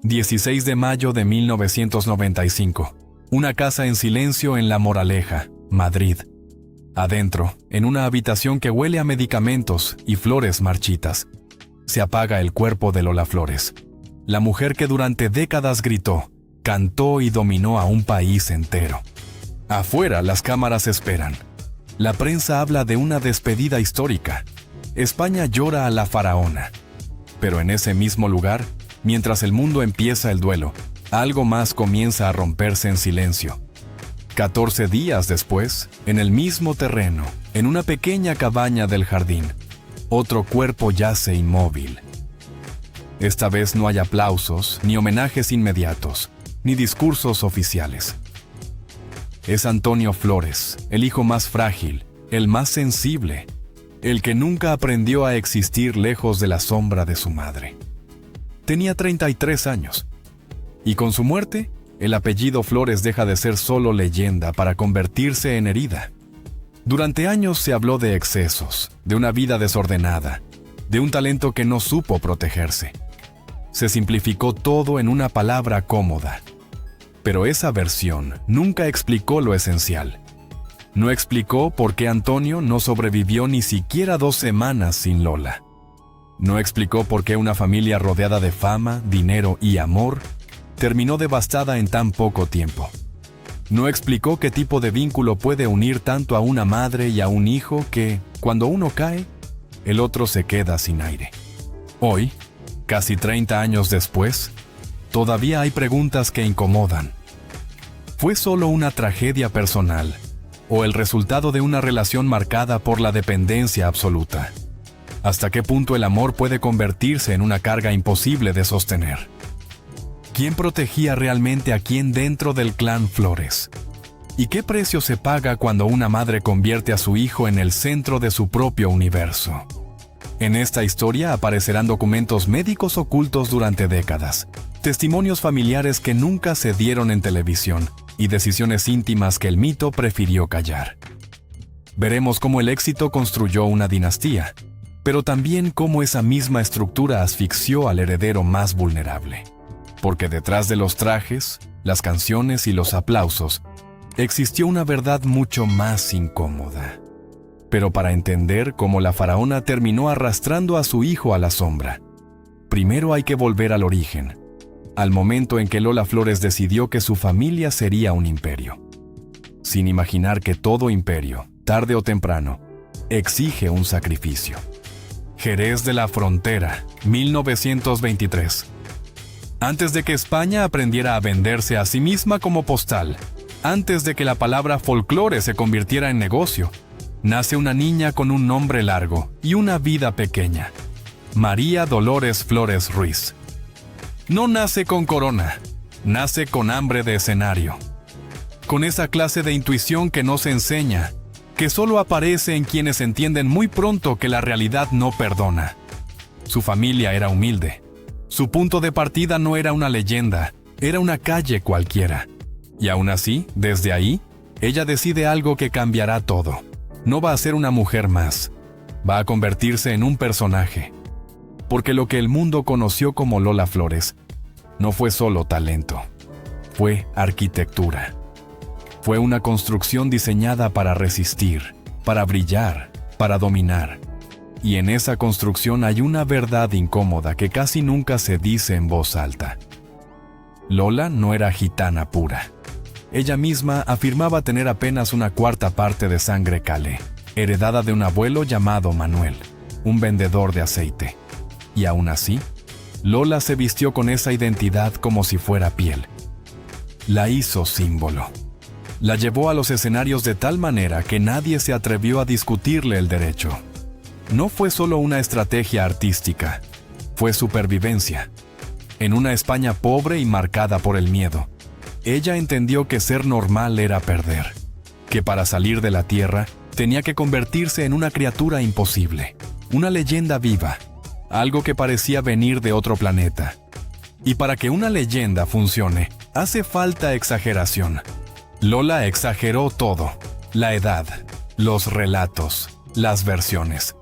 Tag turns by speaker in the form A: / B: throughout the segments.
A: 16 de mayo de 1995. Una casa en silencio en La Moraleja, Madrid. Adentro, en una habitación que huele a medicamentos y flores marchitas, se apaga el cuerpo de Lola Flores, la mujer que durante décadas gritó, cantó y dominó a un país entero. Afuera las cámaras esperan. La prensa habla de una despedida histórica. España llora a la faraona. Pero en ese mismo lugar, mientras el mundo empieza el duelo, algo más comienza a romperse en silencio. 14 días después, en el mismo terreno, en una pequeña cabaña del jardín, otro cuerpo yace inmóvil. Esta vez no hay aplausos, ni homenajes inmediatos, ni discursos oficiales. Es Antonio Flores, el hijo más frágil, el más sensible, el que nunca aprendió a existir lejos de la sombra de su madre. Tenía 33 años, y con su muerte, el apellido Flores deja de ser solo leyenda para convertirse en herida. Durante años se habló de excesos, de una vida desordenada, de un talento que no supo protegerse. Se simplificó todo en una palabra cómoda. Pero esa versión nunca explicó lo esencial. No explicó por qué Antonio no sobrevivió ni siquiera 2 semanas sin Lola. No explicó por qué una familia rodeada de fama, dinero y amor terminó devastada en tan poco tiempo. No explicó qué tipo de vínculo puede unir tanto a una madre y a un hijo que, cuando uno cae, el otro se queda sin aire. Hoy, casi 30 años después, todavía hay preguntas que incomodan. ¿Fue solo una tragedia personal o el resultado de una relación marcada por la dependencia absoluta? ¿Hasta qué punto el amor puede convertirse en una carga imposible de sostener? ¿Quién protegía realmente a quién dentro del clan Flores? ¿Y qué precio se paga cuando una madre convierte a su hijo en el centro de su propio universo? En esta historia aparecerán documentos médicos ocultos durante décadas, testimonios familiares que nunca se dieron en televisión y decisiones íntimas que el mito prefirió callar. Veremos cómo el éxito construyó una dinastía, pero también cómo esa misma estructura asfixió al heredero más vulnerable. Porque detrás de los trajes, las canciones y los aplausos, existió una verdad mucho más incómoda. Pero para entender cómo la faraona terminó arrastrando a su hijo a la sombra, primero hay que volver al origen, al momento en que Lola Flores decidió que su familia sería un imperio. Sin imaginar que todo imperio, tarde o temprano, exige un sacrificio. Jerez de la Frontera, 1923. Antes de que España aprendiera a venderse a sí misma como postal, antes de que la palabra folclore se convirtiera en negocio, nace una niña con un nombre largo y una vida pequeña. María Dolores Flores Ruiz. No nace con corona, nace con hambre de escenario. Con esa clase de intuición que no se enseña, que solo aparece en quienes entienden muy pronto que la realidad no perdona. Su familia era humilde. Su punto de partida no era una leyenda, era una calle cualquiera. Y aún así, desde ahí, ella decide algo que cambiará todo. No va a ser una mujer más, va a convertirse en un personaje. Porque lo que el mundo conoció como Lola Flores no fue solo talento, fue arquitectura. Fue una construcción diseñada para resistir, para brillar, para dominar. Y en esa construcción hay una verdad incómoda que casi nunca se dice en voz alta. Lola no era gitana pura. Ella misma afirmaba tener apenas una cuarta parte de sangre calé, heredada de un abuelo llamado Manuel, un vendedor de aceite. Y aún así, Lola se vistió con esa identidad como si fuera piel. La hizo símbolo. La llevó a los escenarios de tal manera que nadie se atrevió a discutirle el derecho. No fue solo una estrategia artística, fue supervivencia. En una España pobre y marcada por el miedo, ella entendió que ser normal era perder, que para salir de la tierra tenía que convertirse en una criatura imposible, una leyenda viva, algo que parecía venir de otro planeta. Y para que una leyenda funcione, hace falta exageración. Lola exageró todo: la edad, los relatos, las versiones.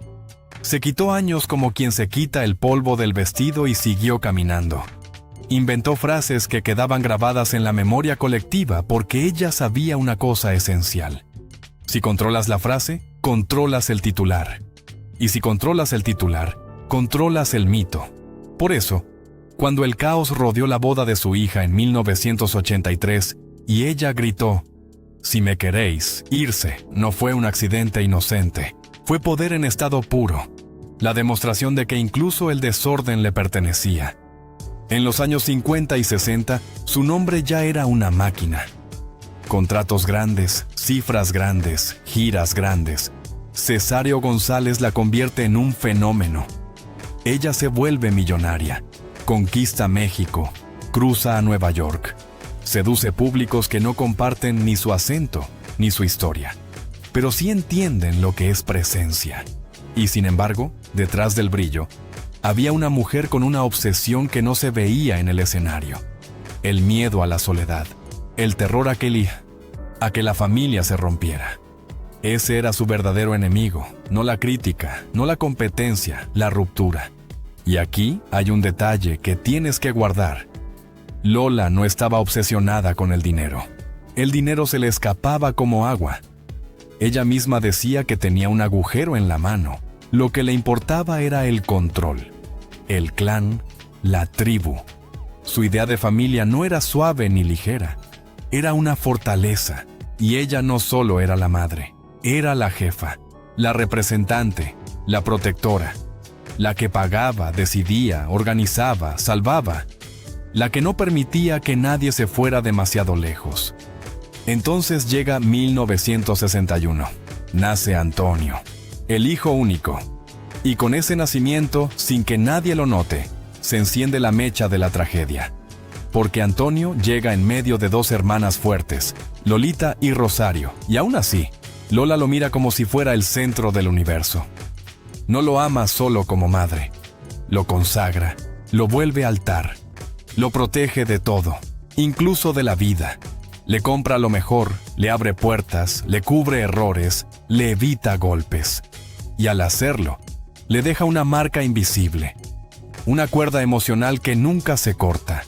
A: Se quitó años como quien se quita el polvo del vestido y siguió caminando. Inventó frases que quedaban grabadas en la memoria colectiva porque ella sabía una cosa esencial. Si controlas la frase, controlas el titular. Y si controlas el titular, controlas el mito. Por eso, cuando el caos rodeó la boda de su hija en 1983 y ella gritó, «Si me queréis, irse», no fue un accidente inocente, fue poder en estado puro, la demostración de que incluso el desorden le pertenecía. En los años 50 y 60, su nombre ya era una máquina. Contratos grandes, cifras grandes, giras grandes. Cesario González la convierte en un fenómeno. Ella se vuelve millonaria, conquista México, cruza a Nueva York, seduce públicos que no comparten ni su acento ni su historia, pero sí entienden lo que es presencia. Y sin embargo, detrás del brillo, había una mujer con una obsesión que no se veía en el escenario. El miedo a la soledad, el terror a que la familia se rompiera. Ese era su verdadero enemigo, no la crítica, no la competencia, la ruptura. Y aquí hay un detalle que tienes que guardar. Lola no estaba obsesionada con el dinero. El dinero se le escapaba como agua. Ella misma decía que tenía un agujero en la mano. Lo que le importaba era el control, el clan, la tribu. Su idea de familia no era suave ni ligera, era una fortaleza. Y ella no solo era la madre, era la jefa, la representante, la protectora, la que pagaba, decidía, organizaba, salvaba, la que no permitía que nadie se fuera demasiado lejos. Entonces llega 1961. Nace Antonio, el hijo único. Y con ese nacimiento, sin que nadie lo note, se enciende la mecha de la tragedia. Porque Antonio llega en medio de dos hermanas fuertes, Lolita y Rosario, y aún así, Lola lo mira como si fuera el centro del universo. No lo ama solo como madre, lo consagra, lo vuelve altar, lo protege de todo, incluso de la vida. Le compra lo mejor, le abre puertas, le cubre errores, le evita golpes. Y al hacerlo, le deja una marca invisible, una cuerda emocional que nunca se corta.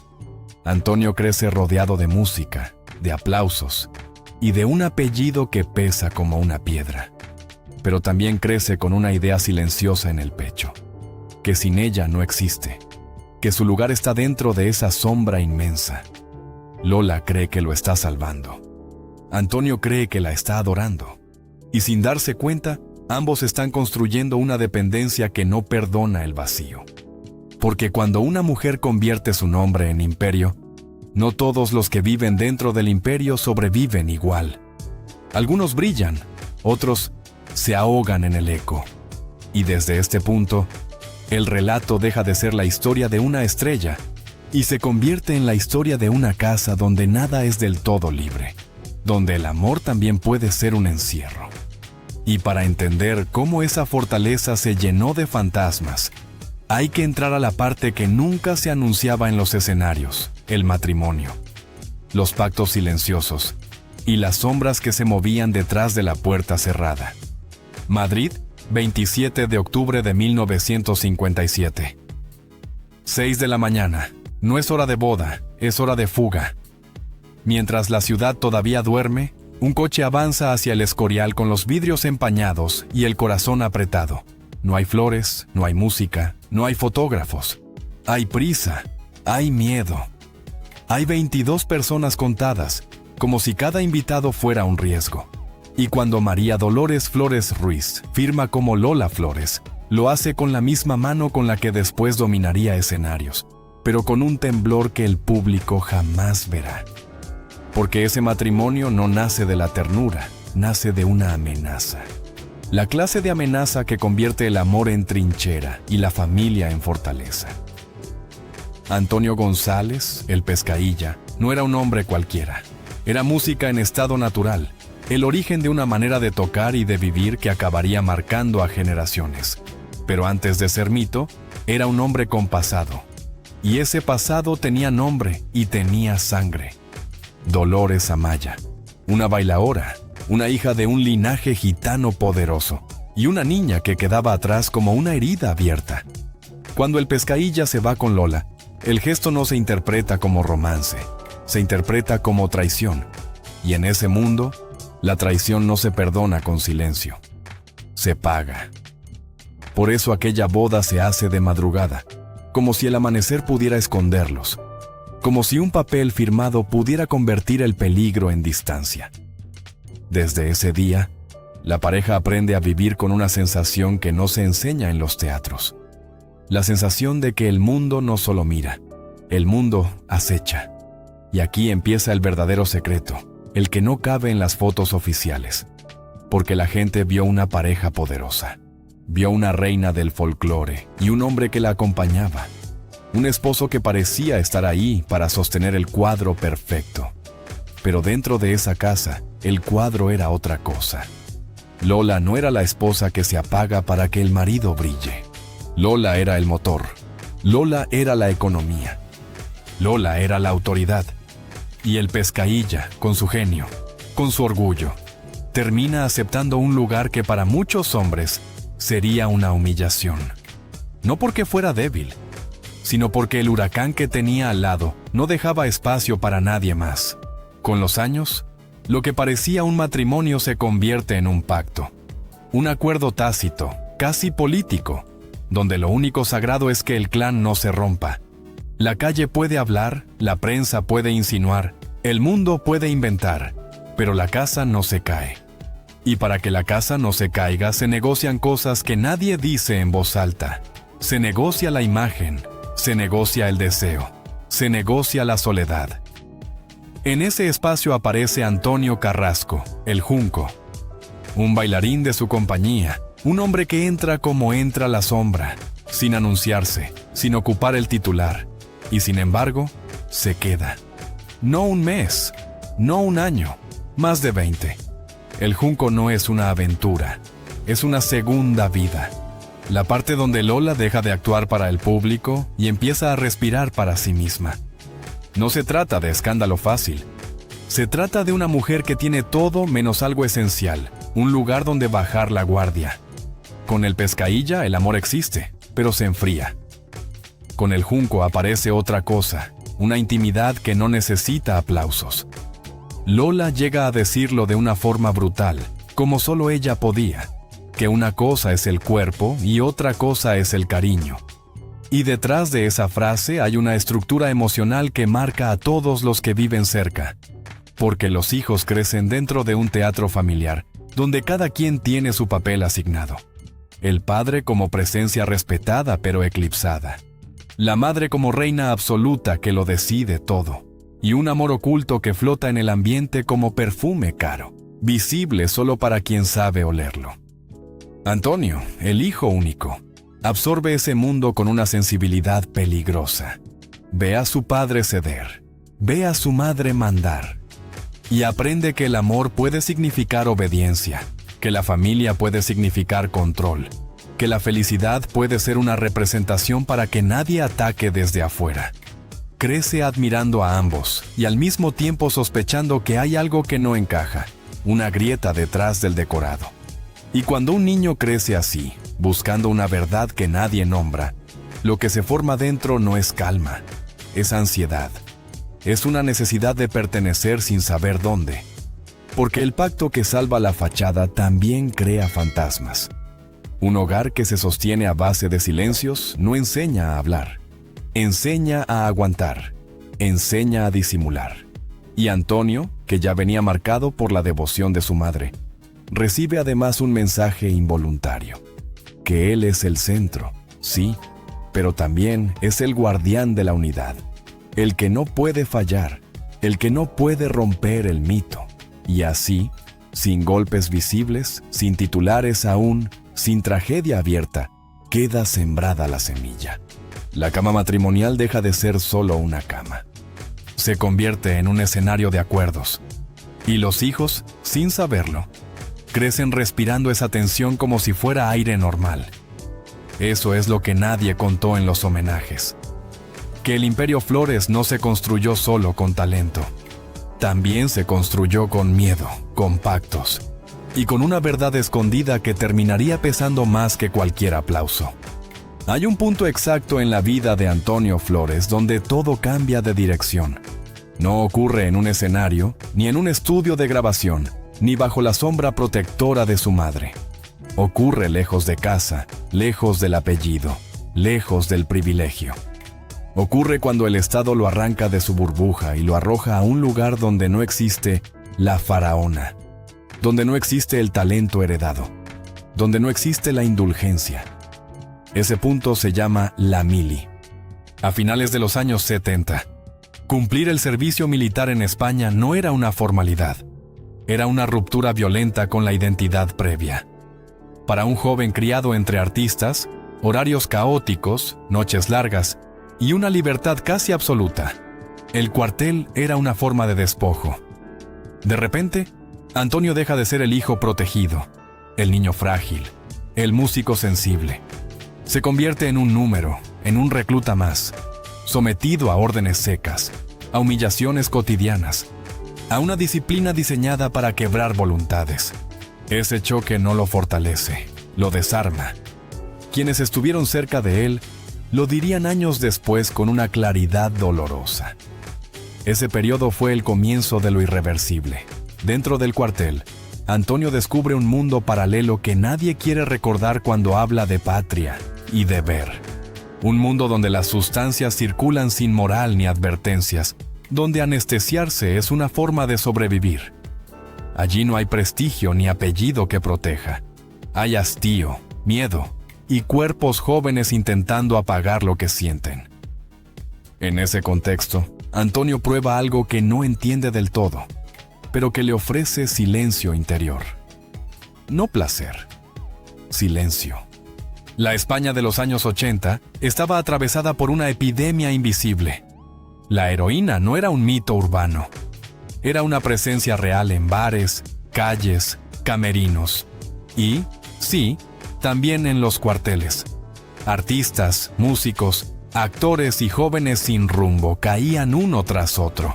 A: Antonio crece rodeado de música, de aplausos y de un apellido que pesa como una piedra. Pero también crece con una idea silenciosa en el pecho, que sin ella no existe, que su lugar está dentro de esa sombra inmensa. Lola cree que lo está salvando. Antonio cree que la está adorando. Y sin darse cuenta, ambos están construyendo una dependencia que no perdona el vacío. Porque cuando una mujer convierte su nombre en imperio, no todos los que viven dentro del imperio sobreviven igual. Algunos brillan, otros se ahogan en el eco. Y desde este punto, el relato deja de ser la historia de una estrella y se convierte en la historia de una casa donde nada es del todo libre, donde el amor también puede ser un encierro. Y para entender cómo esa fortaleza se llenó de fantasmas, hay que entrar a la parte que nunca se anunciaba en los escenarios, el matrimonio, los pactos silenciosos y las sombras que se movían detrás de la puerta cerrada. Madrid, 27 de octubre de 1957. 6 de la mañana. No es hora de boda, es hora de fuga. Mientras la ciudad todavía duerme, un coche avanza hacia el Escorial con los vidrios empañados y el corazón apretado. No hay flores, no hay música, no hay fotógrafos. Hay prisa, hay miedo. Hay 22 personas contadas, como si cada invitado fuera un riesgo. Y cuando María Dolores Flores Ruiz firma como Lola Flores, lo hace con la misma mano con la que después dominaría escenarios, pero con un temblor que el público jamás verá. Porque ese matrimonio no nace de la ternura, nace de una amenaza. La clase de amenaza que convierte el amor en trinchera y la familia en fortaleza. Antonio González, el Pescailla, no era un hombre cualquiera. Era música en estado natural, el origen de una manera de tocar y de vivir que acabaría marcando a generaciones. Pero antes de ser mito, era un hombre con pasado. Y ese pasado tenía nombre y tenía sangre. Dolores Amaya, una bailaora, una hija de un linaje gitano poderoso, y una niña que quedaba atrás como una herida abierta. Cuando el Pescailla se va con Lola, El gesto no se interpreta como romance, se interpreta como traición. Y en ese mundo, la traición no se perdona con silencio, se paga. Por eso aquella boda se hace de madrugada, como si el amanecer pudiera esconderlos, como si un papel firmado pudiera convertir el peligro en distancia. Desde ese día, la pareja aprende a vivir con una sensación que no se enseña en los teatros. La sensación de que el mundo no solo mira, el mundo acecha. Y aquí empieza el verdadero secreto, el que no cabe en las fotos oficiales. Porque la gente vio una pareja poderosa. Vio una reina del folclore y un hombre que la acompañaba. Un esposo que parecía estar ahí para sostener el cuadro perfecto. Pero dentro de esa casa, el cuadro era otra cosa. Lola no era la esposa que se apaga para que el marido brille. Lola era el motor. Lola era la economía. Lola era la autoridad. Y el pescailla, con su genio, con su orgullo, termina aceptando un lugar que para muchos hombres sería una humillación. No porque fuera débil, sino porque el huracán que tenía al lado no dejaba espacio para nadie más. Con los años, lo que parecía un matrimonio se convierte en un pacto. Un acuerdo tácito, casi político, donde lo único sagrado es que el clan no se rompa. La calle puede hablar, la prensa puede insinuar, el mundo puede inventar, pero la casa no se cae. Y para que la casa no se caiga, se negocian cosas que nadie dice en voz alta. Se negocia la imagen, se negocia el deseo, se negocia la soledad. En ese espacio aparece Antonio Carrasco, el Junco, un bailarín de su compañía, un hombre que entra como entra la sombra, sin anunciarse, sin ocupar el titular, y sin embargo, se queda. No un mes, no un año, más de 20. El Junco no es una aventura, es una segunda vida. La parte donde Lola deja de actuar para el público y empieza a respirar para sí misma. No se trata de escándalo fácil. Se trata de una mujer que tiene todo menos algo esencial, un lugar donde bajar la guardia. Con el pescailla el amor existe, pero se enfría. Con el Junco aparece otra cosa, una intimidad que no necesita aplausos. Lola llega a decirlo de una forma brutal, como solo ella podía, que una cosa es el cuerpo y otra cosa es el cariño. Y detrás de esa frase hay una estructura emocional que marca a todos los que viven cerca. Porque los hijos crecen dentro de un teatro familiar, donde cada quien tiene su papel asignado. El padre como presencia respetada pero eclipsada. La madre como reina absoluta que lo decide todo. Y un amor oculto que flota en el ambiente como perfume caro, visible solo para quien sabe olerlo. Antonio, el hijo único, absorbe ese mundo con una sensibilidad peligrosa. Ve a su padre ceder, ve a su madre mandar. Y aprende que el amor puede significar obediencia, que la familia puede significar control, que la felicidad puede ser una representación para que nadie ataque desde afuera. Crece admirando a ambos y al mismo tiempo sospechando que hay algo que no encaja, una grieta detrás del decorado. Y cuando un niño crece así, buscando una verdad que nadie nombra, lo que se forma dentro no es calma, es ansiedad. Es una necesidad de pertenecer sin saber dónde. Porque el pacto que salva la fachada también crea fantasmas. Un hogar que se sostiene a base de silencios no enseña a hablar. Enseña a aguantar, enseña a disimular. Y Antonio, que ya venía marcado por la devoción de su madre, recibe además un mensaje involuntario, que él es el centro, sí, pero también es el guardián de la unidad, el que no puede fallar, el que no puede romper el mito. Y así, sin golpes visibles, sin titulares aún, sin tragedia abierta, queda sembrada la semilla. La cama matrimonial deja de ser solo una cama. Se convierte en un escenario de acuerdos. Y los hijos, sin saberlo, crecen respirando esa tensión como si fuera aire normal. Eso es lo que nadie contó en los homenajes. Que el Imperio Flores no se construyó solo con talento. También se construyó con miedo, con pactos, y con una verdad escondida que terminaría pesando más que cualquier aplauso. Hay un punto exacto en la vida de Antonio Flores donde todo cambia de dirección. No ocurre en un escenario, ni en un estudio de grabación, ni bajo la sombra protectora de su madre. Ocurre lejos de casa, lejos del apellido, lejos del privilegio. Ocurre cuando el Estado lo arranca de su burbuja y lo arroja a un lugar donde no existe la faraona, donde no existe el talento heredado, donde no existe la indulgencia. Ese punto se llama la mili. A finales de los años 70, cumplir el servicio militar en España no era una formalidad, era una ruptura violenta con la identidad previa. Para un joven criado entre artistas, horarios caóticos, noches largas y una libertad casi absoluta, el cuartel era una forma de despojo. De repente, Antonio deja de ser el hijo protegido, el niño frágil, el músico sensible. Se convierte en un número, en un recluta más, sometido a órdenes secas, a humillaciones cotidianas, a una disciplina diseñada para quebrar voluntades. Ese choque no lo fortalece, lo desarma. Quienes estuvieron cerca de él lo dirían años después con una claridad dolorosa. Ese periodo fue el comienzo de lo irreversible. Dentro del cuartel, Antonio descubre un mundo paralelo que nadie quiere recordar cuando habla de patria y deber. Un mundo donde las sustancias circulan sin moral ni advertencias, donde anestesiarse es una forma de sobrevivir. Allí no hay prestigio ni apellido que proteja. Hay hastío, miedo y cuerpos jóvenes intentando apagar lo que sienten. En ese contexto, Antonio prueba algo que no entiende del todo, pero que le ofrece silencio interior. No placer, silencio. La España de los años 80 estaba atravesada por una epidemia invisible. La heroína no era un mito urbano. Era una presencia real en bares, calles, camerinos y, sí, también en los cuarteles. Artistas, músicos, actores y jóvenes sin rumbo caían uno tras otro.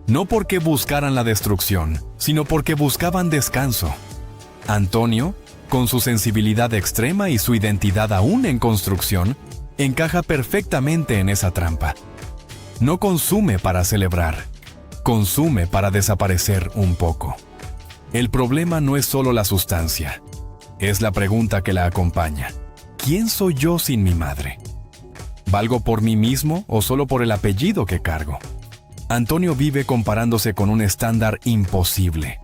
A: No porque buscaran la destrucción, sino porque buscaban descanso. Antonio, con su sensibilidad extrema y su identidad aún en construcción, encaja perfectamente en esa trampa. No consume para celebrar, consume para desaparecer un poco. El problema no es solo la sustancia, es la pregunta que la acompaña. ¿Quién soy yo sin mi madre? ¿Valgo por mí mismo o solo por el apellido que cargo? Antonio vive comparándose con un estándar imposible.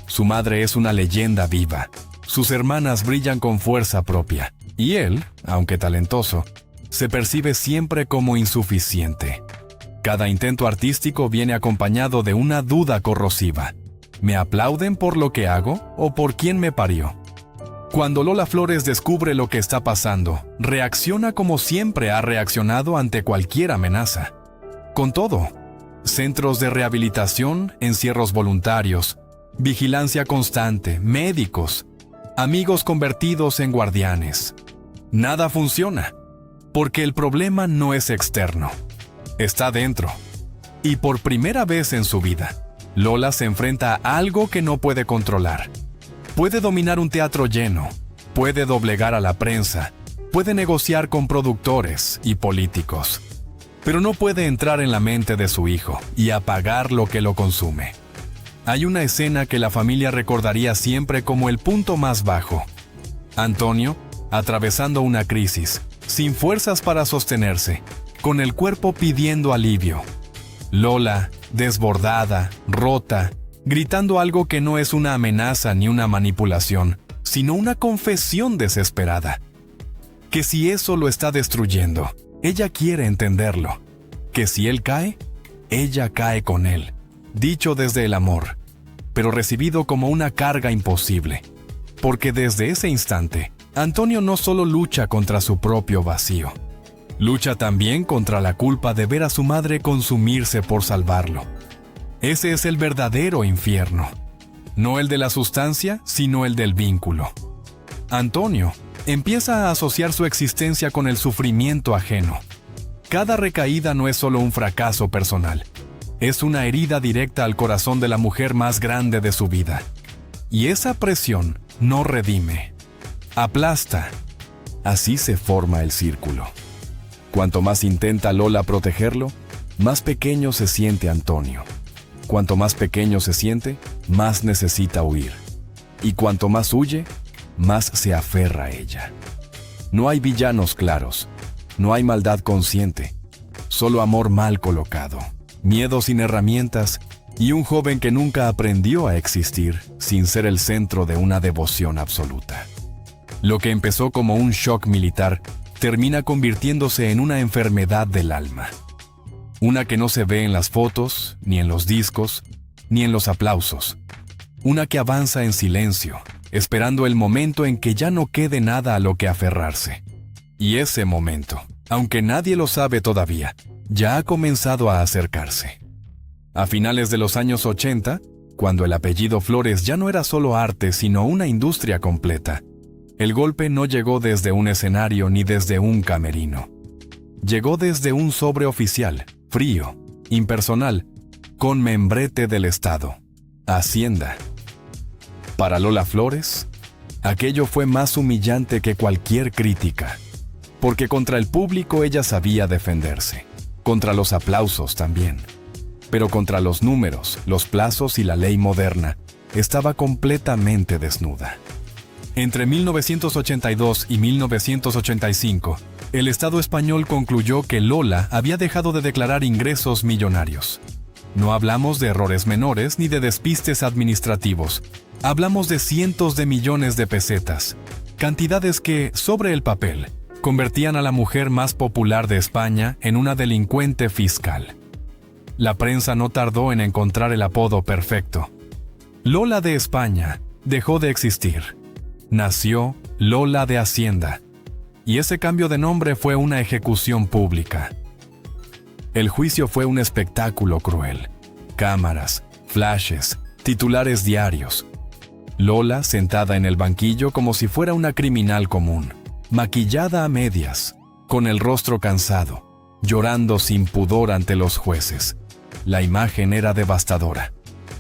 A: Su madre es una leyenda viva. Sus hermanas brillan con fuerza propia. Y él, aunque talentoso, se percibe siempre como insuficiente. Cada intento artístico viene acompañado de una duda corrosiva. ¿Me aplauden por lo que hago o por quién me parió? Cuando Lola Flores descubre lo que está pasando, reacciona como siempre ha reaccionado ante cualquier amenaza. Con todo, centros de rehabilitación, encierros voluntarios, vigilancia constante, médicos, amigos convertidos en guardianes. Nada funciona, porque el problema no es externo, está dentro. Y por primera vez en su vida, Lola se enfrenta a algo que no puede controlar. Puede dominar un teatro lleno, puede doblegar a la prensa, puede negociar con productores y políticos, pero no puede entrar en la mente de su hijo y apagar lo que lo consume. Hay una escena que la familia recordaría siempre como el punto más bajo. Antonio, atravesando una crisis, sin fuerzas para sostenerse, con el cuerpo pidiendo alivio. Lola, desbordada, rota, gritando algo que no es una amenaza ni una manipulación, sino una confesión desesperada. Que si eso lo está destruyendo, ella quiere entenderlo. Que si él cae, ella cae con él. Dicho desde el amor, pero recibido como una carga imposible. Porque desde ese instante, Antonio no solo lucha contra su propio vacío, lucha también contra la culpa de ver a su madre consumirse por salvarlo. Ese es el verdadero infierno. No el de la sustancia, sino el del vínculo. Antonio empieza a asociar su existencia con el sufrimiento ajeno. Cada recaída no es solo un fracaso personal. Es una herida directa al corazón de la mujer más grande de su vida. Y esa presión no redime. Aplasta. Así se forma el círculo. Cuanto más intenta Lola protegerlo, más pequeño se siente Antonio. Cuanto más pequeño se siente, más necesita huir. Y cuanto más huye, más se aferra a ella. No hay villanos claros, no hay maldad consciente, solo amor mal colocado, miedo sin herramientas y un joven que nunca aprendió a existir sin ser el centro de una devoción absoluta. Lo que empezó como un shock militar termina convirtiéndose en una enfermedad del alma. Una que no se ve en las fotos, ni en los discos, ni en los aplausos. Una que avanza en silencio, esperando el momento en que ya no quede nada a lo que aferrarse. Y ese momento, aunque nadie lo sabe todavía, ya ha comenzado a acercarse. A finales de los años 80, cuando el apellido Flores ya no era solo arte, sino una industria completa, el golpe no llegó desde un escenario ni desde un camerino. Llegó desde un sobre oficial, frío, impersonal, con membrete del Estado, Hacienda. Para Lola Flores, aquello fue más humillante que cualquier crítica, porque contra el público ella sabía defenderse, contra los aplausos también, pero contra los números, los plazos y la ley moderna, estaba completamente desnuda. Entre 1982 y 1985, el Estado español concluyó que Lola había dejado de declarar ingresos millonarios. No hablamos de errores menores ni de despistes administrativos. Hablamos de cientos de millones de pesetas, cantidades que, sobre el papel, convertían a la mujer más popular de España en una delincuente fiscal. La prensa no tardó en encontrar el apodo perfecto. Lola de España dejó de existir. Nació Lola de Hacienda, y ese cambio de nombre fue una ejecución pública. El juicio fue un espectáculo cruel. Cámaras, flashes, titulares diarios. Lola sentada en el banquillo como si fuera una criminal común, maquillada a medias, con el rostro cansado, llorando sin pudor ante los jueces. La imagen era devastadora.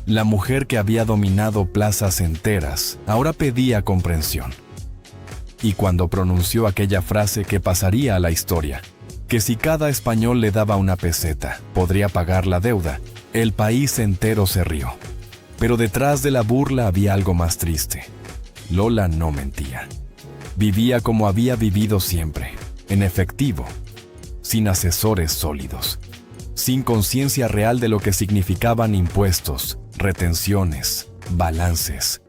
A: La mujer que había dominado plazas enteras ahora pedía comprensión. Y cuando pronunció aquella frase que pasaría a la historia, que si cada español le daba una peseta, podría pagar la deuda, el país entero se rió. Pero detrás de la burla había algo más triste. Lola no mentía. Vivía como había vivido siempre, en efectivo, sin asesores sólidos, sin conciencia real de lo que significaban impuestos, retenciones, balances.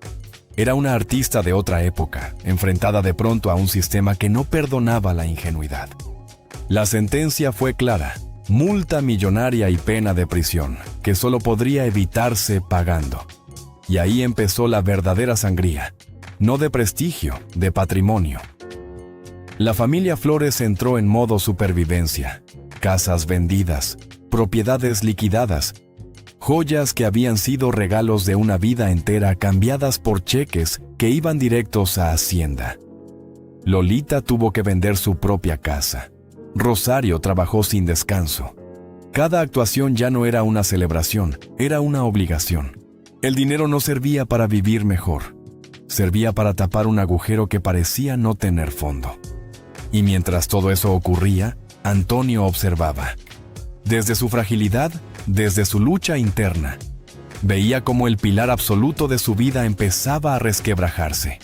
A: Era una artista de otra época, enfrentada de pronto a un sistema que no perdonaba la ingenuidad. La sentencia fue clara: multa millonaria y pena de prisión, que solo podría evitarse pagando. Y ahí empezó la verdadera sangría, no de prestigio, de patrimonio. La familia Flores entró en modo supervivencia. Casas vendidas, propiedades liquidadas, joyas que habían sido regalos de una vida entera cambiadas por cheques que iban directos a Hacienda. Lolita tuvo que vender su propia casa. Rosario trabajó sin descanso. Cada actuación ya no era una celebración, era una obligación. El dinero no servía para vivir mejor. Servía para tapar un agujero que parecía no tener fondo. Y mientras todo eso ocurría, Antonio observaba. Desde su fragilidad, desde su lucha interna, veía cómo el pilar absoluto de su vida empezaba a resquebrajarse.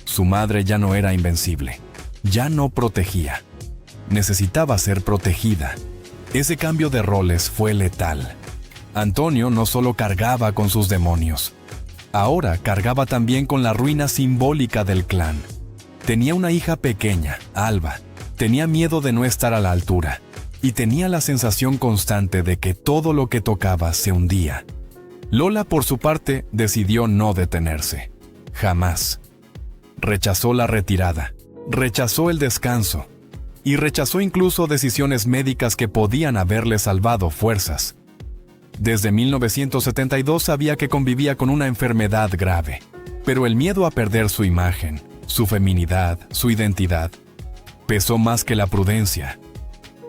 A: Su madre ya no era invencible, ya no protegía. Necesitaba ser protegida. Ese cambio de roles fue letal. Antonio no solo cargaba con sus demonios, ahora cargaba también con la ruina simbólica del clan. Tenía una hija pequeña, Alba. Tenía miedo de no estar a la altura. Y tenía la sensación constante de que todo lo que tocaba se hundía. Lola, por su parte, decidió no detenerse. Jamás. Rechazó la retirada, rechazó el descanso, y rechazó incluso decisiones médicas que podían haberle salvado fuerzas. Desde 1972 sabía que convivía con una enfermedad grave, pero el miedo a perder su imagen, su feminidad, su identidad, pesó más que la prudencia.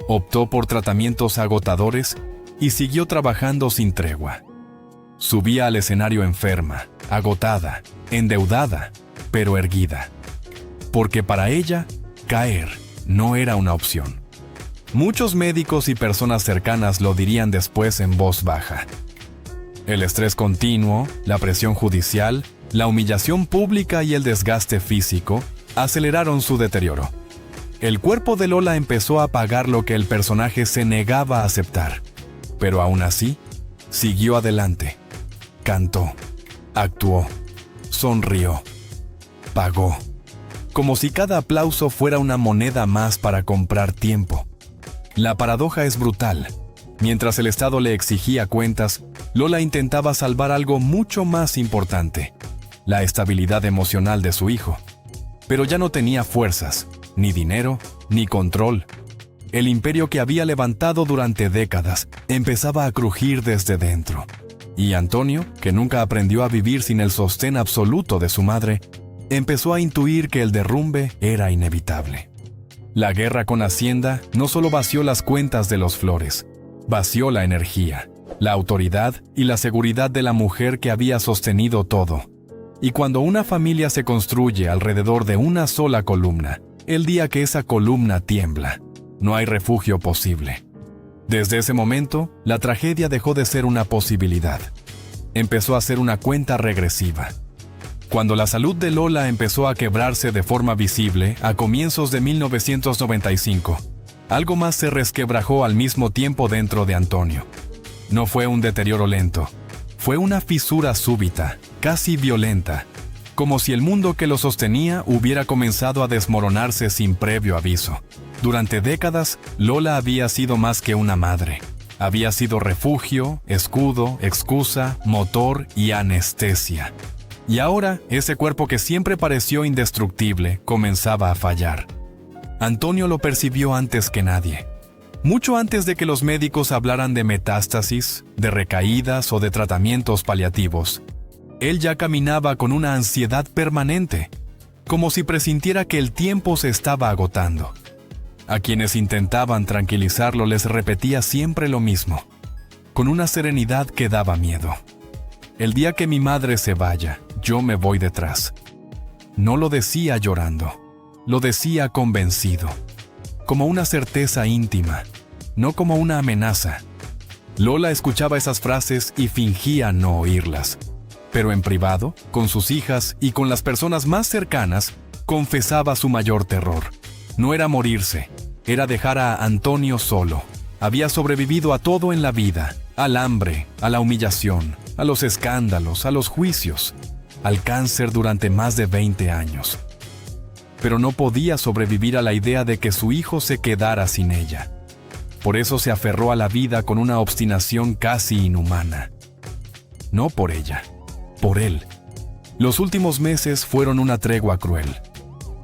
A: Optó por tratamientos agotadores y siguió trabajando sin tregua. Subía al escenario enferma, agotada, endeudada, pero erguida. Porque para ella, caer no era una opción. Muchos médicos y personas cercanas lo dirían después en voz baja. El estrés continuo, la presión judicial, la humillación pública y el desgaste físico aceleraron su deterioro. El cuerpo de Lola empezó a pagar lo que el personaje se negaba a aceptar, pero aún así, siguió adelante. Cantó, actuó, sonrió, pagó, como si cada aplauso fuera una moneda más para comprar tiempo. La paradoja es brutal. Mientras el Estado le exigía cuentas, Lola intentaba salvar algo mucho más importante: la estabilidad emocional de su hijo. Pero ya no tenía fuerzas, ni dinero, ni control. El imperio que había levantado durante décadas empezaba a crujir desde dentro. Y Antonio, que nunca aprendió a vivir sin el sostén absoluto de su madre, empezó a intuir que el derrumbe era inevitable. La guerra con Hacienda no solo vació las cuentas de los Flores, vació la energía, la autoridad y la seguridad de la mujer que había sostenido todo. Y cuando una familia se construye alrededor de una sola columna, el día que esa columna tiembla, no hay refugio posible. Desde ese momento, la tragedia dejó de ser una posibilidad. Empezó a ser una cuenta regresiva. Cuando la salud de Lola empezó a quebrarse de forma visible a comienzos de 1995, algo más se resquebrajó al mismo tiempo dentro de Antonio. No fue un deterioro lento, fue una fisura súbita, casi violenta, como si el mundo que lo sostenía hubiera comenzado a desmoronarse sin previo aviso. Durante décadas, Lola había sido más que una madre. Había sido refugio, escudo, excusa, motor y anestesia. Y ahora, ese cuerpo que siempre pareció indestructible comenzaba a fallar. Antonio lo percibió antes que nadie. Mucho antes de que los médicos hablaran de metástasis, de recaídas o de tratamientos paliativos, él ya caminaba con una ansiedad permanente, como si presintiera que el tiempo se estaba agotando. A quienes intentaban tranquilizarlo les repetía siempre lo mismo, con una serenidad que daba miedo: el día que mi madre se vaya, yo me voy detrás. No lo decía llorando, lo decía convencido, como una certeza íntima, no como una amenaza. Lola escuchaba esas frases y fingía no oírlas, pero en privado, con sus hijas y con las personas más cercanas, confesaba su mayor terror. No era morirse, era dejar a Antonio solo. Había sobrevivido a todo en la vida, al hambre, a la humillación, a los escándalos, a los juicios, al cáncer durante más de 20 años. Pero no podía sobrevivir a la idea de que su hijo se quedara sin ella. Por eso se aferró a la vida con una obstinación casi inhumana. No por ella, por él. Los últimos meses fueron una tregua cruel.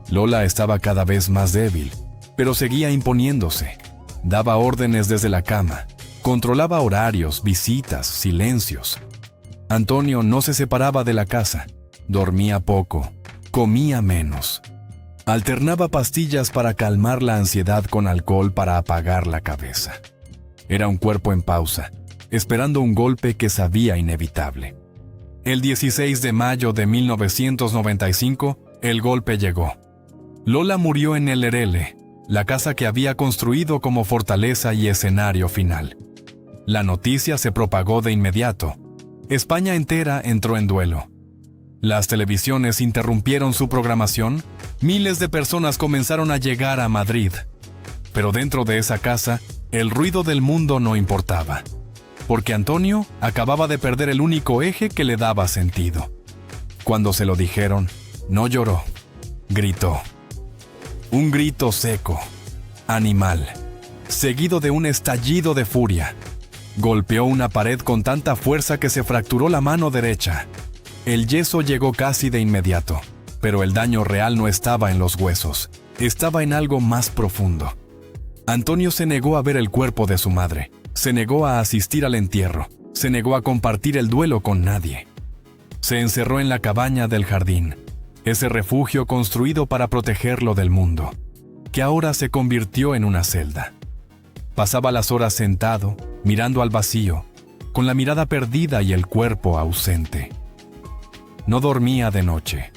A: Lola estaba cada vez más débil, pero seguía imponiéndose. Daba órdenes desde la cama, controlaba horarios, visitas, silencios. Antonio no se separaba de la casa, dormía poco, comía menos. Alternaba pastillas para calmar la ansiedad con alcohol para apagar la cabeza. Era un cuerpo en pausa, esperando un golpe que sabía inevitable. El 16 de mayo de 1995, el golpe llegó. Lola murió en el Lerele, la casa que había construido como fortaleza y escenario final. La noticia se propagó de inmediato. España entera entró en duelo. Las televisiones interrumpieron su programación, miles de personas comenzaron a llegar a Madrid. Pero dentro de esa casa, el ruido del mundo no importaba, porque Antonio acababa de perder el único eje que le daba sentido. Cuando se lo dijeron, no lloró, gritó. Un grito seco, animal, seguido de un estallido de furia. Golpeó una pared con tanta fuerza que se fracturó la mano derecha. El yeso llegó casi de inmediato, pero el daño real no estaba en los huesos, estaba en algo más profundo. Antonio se negó a ver el cuerpo de su madre, se negó a asistir al entierro, se negó a compartir el duelo con nadie. Se encerró en la cabaña del jardín, ese refugio construido para protegerlo del mundo, que ahora se convirtió en una celda. Pasaba las horas sentado, mirando al vacío, con la mirada perdida y el cuerpo ausente. No dormía de noche,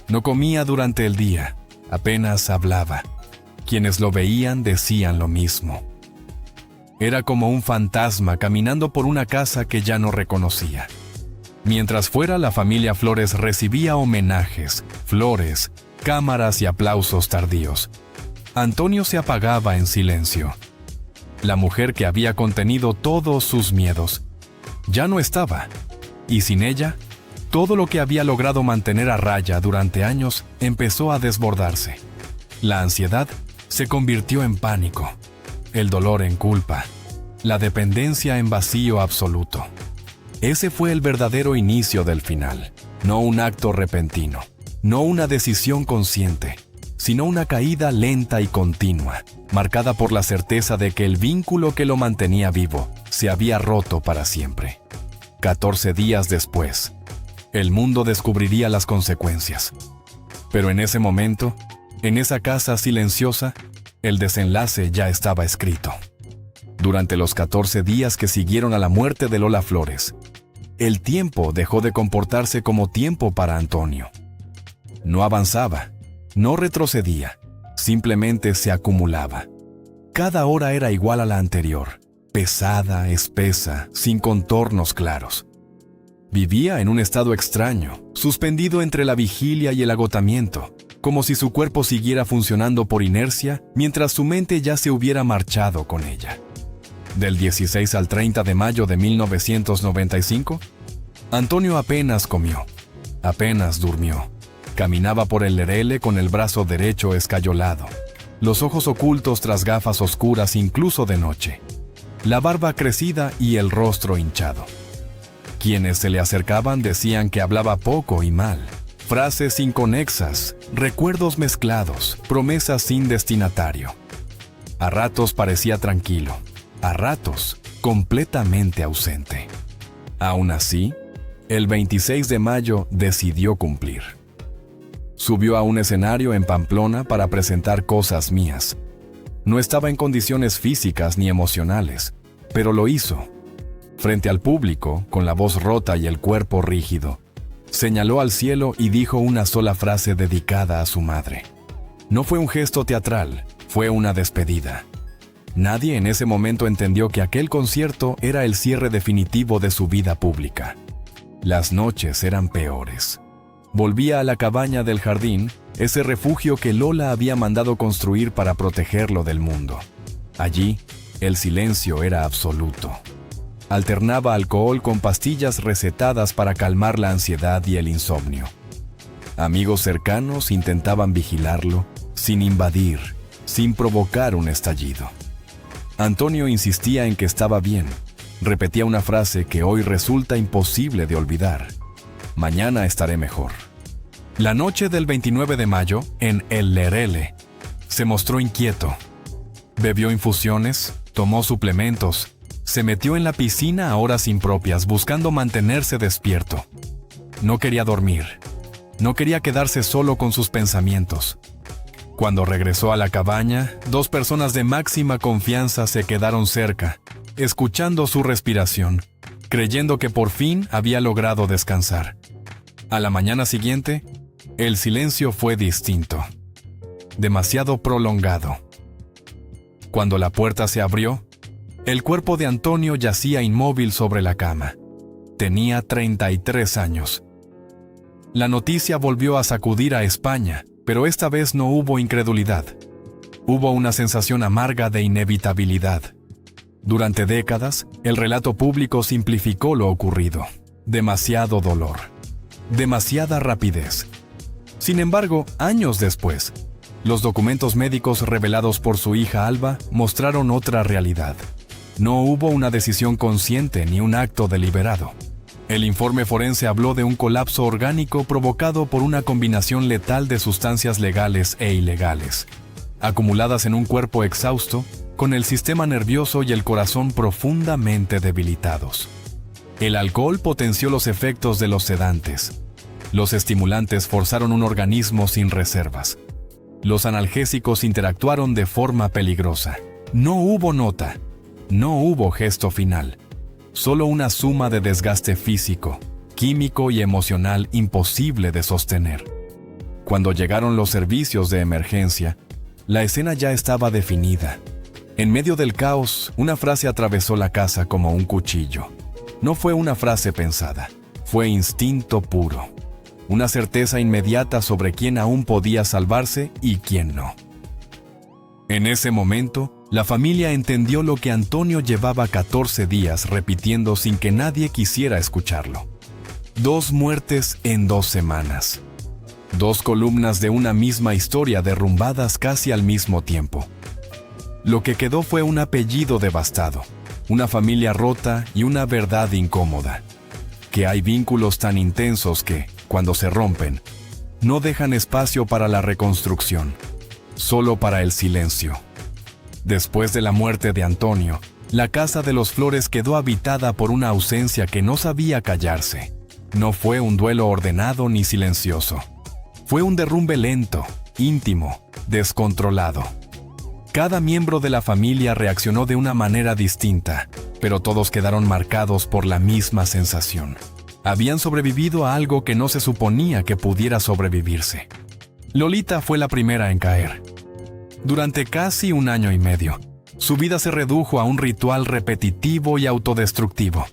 A: no comía durante el día, apenas hablaba. Quienes lo veían decían lo mismo. Era como un fantasma caminando por una casa que ya no reconocía. Mientras fuera, la familia Flores recibía homenajes, flores, cámaras y aplausos tardíos. Antonio se apagaba en silencio. La mujer que había contenido todos sus miedos ya no estaba, y sin ella, todo lo que había logrado mantener a raya durante años empezó a desbordarse. La ansiedad se convirtió en pánico, el dolor en culpa, la dependencia en vacío absoluto. Ese fue el verdadero inicio del final, no un acto repentino, no una decisión consciente, sino una caída lenta y continua, marcada por la certeza de que el vínculo que lo mantenía vivo se había roto para siempre. 14 días después, el mundo descubriría las consecuencias. Pero en ese momento, en esa casa silenciosa, el desenlace ya estaba escrito. Durante los 14 días que siguieron a la muerte de Lola Flores, el tiempo dejó de comportarse como tiempo para Antonio. No avanzaba, no retrocedía, simplemente se acumulaba. Cada hora era igual a la anterior, pesada, espesa, sin contornos claros. Vivía en un estado extraño, suspendido entre la vigilia y el agotamiento, como si su cuerpo siguiera funcionando por inercia mientras su mente ya se hubiera marchado con ella. Del 16 al 30 de mayo de 1995, Antonio apenas comió, apenas durmió. Caminaba por el lerele con el brazo derecho escayolado, los ojos ocultos tras gafas oscuras incluso de noche, la barba crecida y el rostro hinchado. Quienes se le acercaban decían que hablaba poco y mal, frases inconexas, recuerdos mezclados, promesas sin destinatario. A ratos parecía tranquilo, a ratos completamente ausente. Aún así, el 26 de mayo decidió cumplir. Subió a un escenario en Pamplona para presentar Cosas Mías. No estaba en condiciones físicas ni emocionales, pero lo hizo. Frente al público, con la voz rota y el cuerpo rígido, señaló al cielo y dijo una sola frase dedicada a su madre. No fue un gesto teatral, fue una despedida. Nadie en ese momento entendió que aquel concierto era el cierre definitivo de su vida pública. Las noches eran peores. Volvía a la cabaña del jardín, ese refugio que Lola había mandado construir para protegerlo del mundo. Allí, el silencio era absoluto. Alternaba alcohol con pastillas recetadas para calmar la ansiedad y el insomnio. Amigos cercanos intentaban vigilarlo, sin invadir, sin provocar un estallido. Antonio insistía en que estaba bien. Repetía una frase que hoy resulta imposible de olvidar. Mañana estaré mejor. La noche del 29 de mayo, en el lerele, se mostró inquieto. Bebió infusiones, tomó suplementos, se metió en la piscina a horas impropias buscando mantenerse despierto. No quería dormir. No quería quedarse solo con sus pensamientos. Cuando regresó a la cabaña, 2 personas de máxima confianza se quedaron cerca, escuchando su respiración, creyendo que por fin había logrado descansar. A la mañana siguiente, el silencio fue distinto, demasiado prolongado. Cuando la puerta se abrió, el cuerpo de Antonio yacía inmóvil sobre la cama. Tenía 33 años. La noticia volvió a sacudir a España, pero esta vez no hubo incredulidad. Hubo una sensación amarga de inevitabilidad. Durante décadas, el relato público simplificó lo ocurrido. Demasiado dolor. Demasiada rapidez. Sin embargo, años después, los documentos médicos revelados por su hija Alba mostraron otra realidad. No hubo una decisión consciente ni un acto deliberado. El informe forense habló de un colapso orgánico provocado por una combinación letal de sustancias legales e ilegales, acumuladas en un cuerpo exhausto, con el sistema nervioso y el corazón profundamente debilitados. El alcohol potenció los efectos de los sedantes. Los estimulantes forzaron un organismo sin reservas. Los analgésicos interactuaron de forma peligrosa. No hubo nota. No hubo gesto final. Solo una suma de desgaste físico, químico y emocional imposible de sostener. Cuando llegaron los servicios de emergencia, La escena ya estaba definida. En medio del caos, una frase atravesó la casa como un cuchillo. No fue una frase pensada, fue instinto puro. Una certeza inmediata sobre quién aún podía salvarse y quién no. En ese momento, la familia entendió lo que Antonio llevaba 14 días repitiendo sin que nadie quisiera escucharlo. 2 muertes en 2 semanas. 2 columnas de una misma historia derrumbadas casi al mismo tiempo. Lo que quedó fue un apellido devastado, una familia rota y una verdad incómoda. Que hay vínculos tan intensos que, cuando se rompen, no dejan espacio para la reconstrucción, solo para el silencio. Después de la muerte de Antonio, la casa de los Flores quedó habitada por una ausencia que no sabía callarse. No fue un duelo ordenado ni silencioso. Fue un derrumbe lento, íntimo, descontrolado. Cada miembro de la familia reaccionó de una manera distinta, pero todos quedaron marcados por la misma sensación. Habían sobrevivido a algo que no se suponía que pudiera sobrevivirse. Lolita fue la primera en caer. Durante casi 1 año y medio, su vida se redujo a un ritual repetitivo y autodestructivo.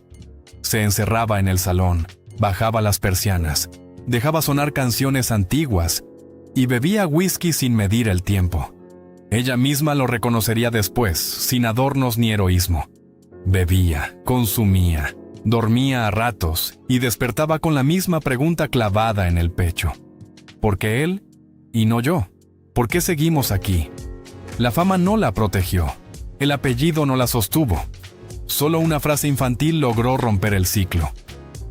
A: Se encerraba en el salón, bajaba las persianas, dejaba sonar canciones antiguas y bebía whisky sin medir el tiempo. Ella misma lo reconocería después, sin adornos ni heroísmo. Bebía, consumía, dormía a ratos y despertaba con la misma pregunta clavada en el pecho. ¿Por qué él y no yo? ¿Por qué seguimos aquí? La fama no la protegió, el apellido no la sostuvo. Solo una frase infantil logró romper el ciclo.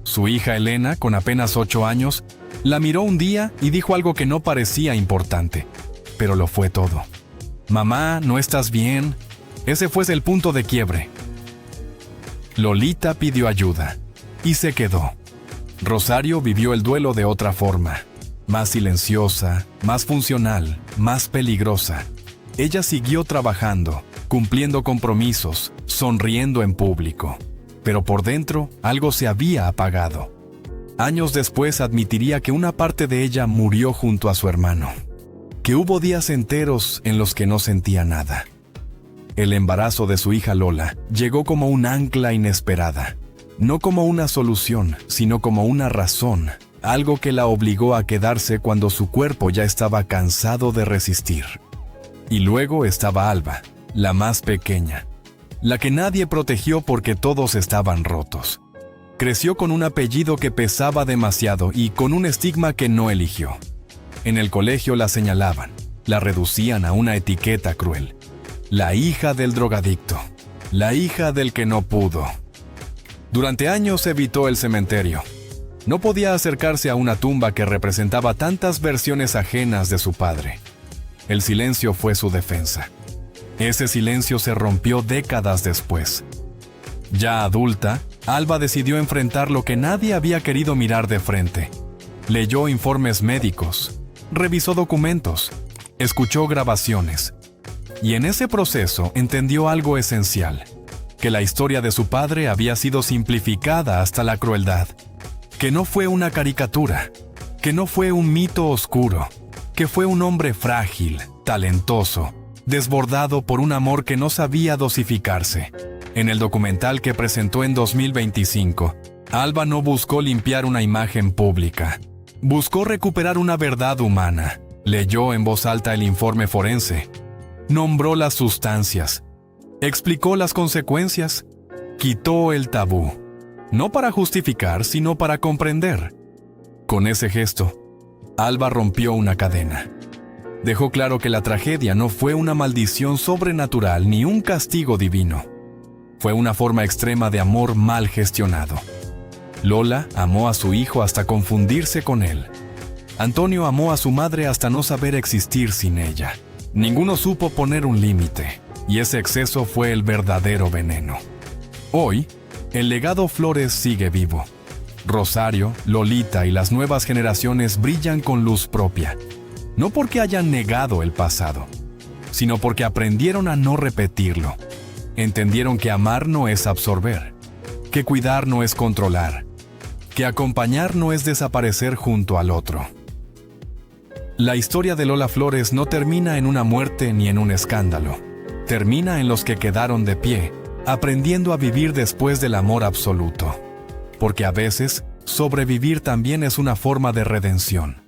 A: Su hija Elena, con apenas 8 años, la miró un día y dijo algo que no parecía importante, pero lo fue todo. «Mamá, ¿no estás bien?» Ese fue el punto de quiebre. Lolita pidió ayuda y se quedó. Rosario vivió el duelo de otra forma, más silenciosa, más funcional, más peligrosa. Ella siguió trabajando, cumpliendo compromisos, sonriendo en público. Pero por dentro, algo se había apagado. Años después admitiría que una parte de ella murió junto a su hermano. Que hubo días enteros en los que no sentía nada. El embarazo de su hija Lola llegó como un ancla inesperada. No como una solución, sino como una razón. Algo que la obligó a quedarse cuando su cuerpo ya estaba cansado de resistir. Y luego estaba Alba, la más pequeña. La que nadie protegió porque todos estaban rotos. Creció con un apellido que pesaba demasiado y con un estigma que no eligió. En el colegio la señalaban, la reducían a una etiqueta cruel. La hija del drogadicto, la hija del que no pudo. Durante años evitó el cementerio. No podía acercarse a una tumba que representaba tantas versiones ajenas de su padre. El silencio fue su defensa. Ese silencio se rompió décadas después. Ya adulta, Alba decidió enfrentar lo que nadie había querido mirar de frente. Leyó informes médicos, revisó documentos, escuchó grabaciones. Y en ese proceso entendió algo esencial, que la historia de su padre había sido simplificada hasta la crueldad, que no fue una caricatura, que no fue un mito oscuro, que fue un hombre frágil, talentoso, desbordado por un amor que no sabía dosificarse. En el documental que presentó en 2025, Alba no buscó limpiar una imagen pública. Buscó recuperar una verdad humana. Leyó en voz alta el informe forense. Nombró las sustancias. Explicó las consecuencias. Quitó el tabú. No para justificar, sino para comprender. Con ese gesto, Alba rompió una cadena. Dejó claro que la tragedia no fue una maldición sobrenatural ni un castigo divino. Fue una forma extrema de amor mal gestionado. Lola amó a su hijo hasta confundirse con él. Antonio amó a su madre hasta no saber existir sin ella. Ninguno supo poner un límite, y ese exceso fue el verdadero veneno. Hoy, el legado Flores sigue vivo. Rosario, Lolita y las nuevas generaciones brillan con luz propia. No porque hayan negado el pasado, sino porque aprendieron a no repetirlo. Entendieron que amar no es absorber, que cuidar no es controlar, que acompañar no es desaparecer junto al otro. La historia de Lola Flores no termina en una muerte ni en un escándalo. Termina en los que quedaron de pie, aprendiendo a vivir después del amor absoluto. Porque a veces, sobrevivir también es una forma de redención.